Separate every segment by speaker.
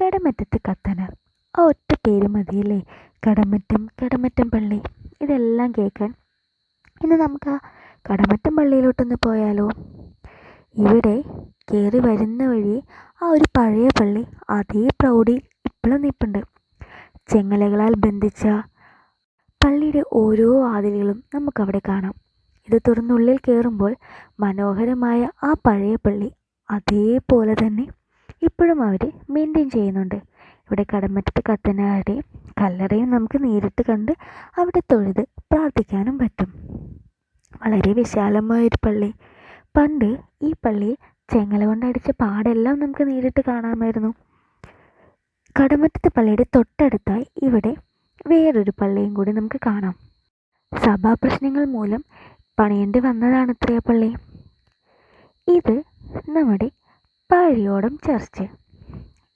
Speaker 1: കടമറ്റത്ത് കത്തനാർ. ആ ഒറ്റ പേര് മതിയല്ലേ, കടമറ്റം പള്ളി. ഇതെല്ലാം കേൾക്കാൻ ഇന്ന് നമുക്ക് ആ കടമറ്റം പള്ളിയിലോട്ടൊന്ന് പോയാലോ? ഇവിടെ കയറി വരുന്ന വഴി ആ ഒരു പഴയ പള്ളി അതേ പ്രൗഢി ഇപ്പോഴും നിൽപ്പുണ്ട്. ചെങ്ങലകളാൽ ബന്ധിച്ച പള്ളിയുടെ ഓരോ വാതിലുകളും നമുക്കവിടെ കാണാം. ഇത് തുറന്നുള്ളിൽ കയറുമ്പോൾ മനോഹരമായ ആ പഴയ പള്ളി അതേപോലെ തന്നെ ഇപ്പോഴും അവർ മെയിൻറ്റെയിൻ ചെയ്യുന്നുണ്ട്. ഇവിടെ കടമറ്റത്ത് കത്തനാരുടെ കല്ലറയും നമുക്ക് നേരിട്ട് കണ്ട് അവിടെ തൊഴുത് പ്രാർത്ഥിക്കാനും പറ്റും. വളരെ വിശാലമായൊരു പള്ളി. പണ്ട് ഈ പള്ളിയിൽ ചെങ്ങല കൊണ്ടടിച്ച പാടെല്ലാം നമുക്ക് നേരിട്ട് കാണാമായിരുന്നു. കടമറ്റത്ത് പള്ളിയുടെ തൊട്ടടുത്തായി ഇവിടെ വേറൊരു പള്ളിയും കൂടി നമുക്ക് കാണാം. സഭാപ്രശ്നങ്ങൾ മൂലം പണിയേണ്ടി വന്നതാണത്രേ ആ പള്ളി. ഇത് നമ്മുടെ പഴയോടം ചർച്ച്.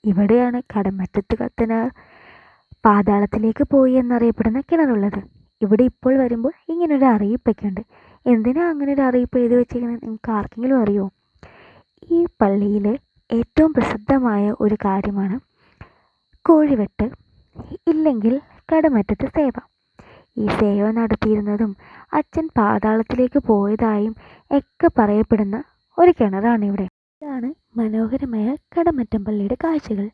Speaker 1: ഇവിടെയാണ് കടമറ്റത്ത് കത്തനാർ പാതാളത്തിലേക്ക് പോയി എന്നറിയപ്പെടുന്ന കിണറുള്ളത്. ഇവിടെ ഇപ്പോൾ വരുമ്പോൾ ഇങ്ങനൊരു അറിയിപ്പൊക്കെ ഉണ്ട്. എന്തിനാ അങ്ങനെ ഒരു അറിയിപ്പ് എഴുതി വെച്ചിരിക്കുന്നത് നിങ്ങൾക്ക് ആർക്കെങ്കിലും അറിയുമോ? ഈ പള്ളിയിൽ ഏറ്റവും പ്രസിദ്ധമായ ഒരു കാര്യമാണ് കോഴിവെട്ട്, ഇല്ലെങ്കിൽ കടമറ്റത്ത് സേവ. ഈ സേവ നടത്തിയിരുന്നതും അച്ഛൻ പാതാളത്തിലേക്ക് പോയതായും ഒക്കെ പറയപ്പെടുന്ന ഒരു കിണറാണ് ഇവിടെ. ഇതാണ് മനോഹരമായ കടമറ്റം പള്ളിയുടെ കാഴ്ചകൾ.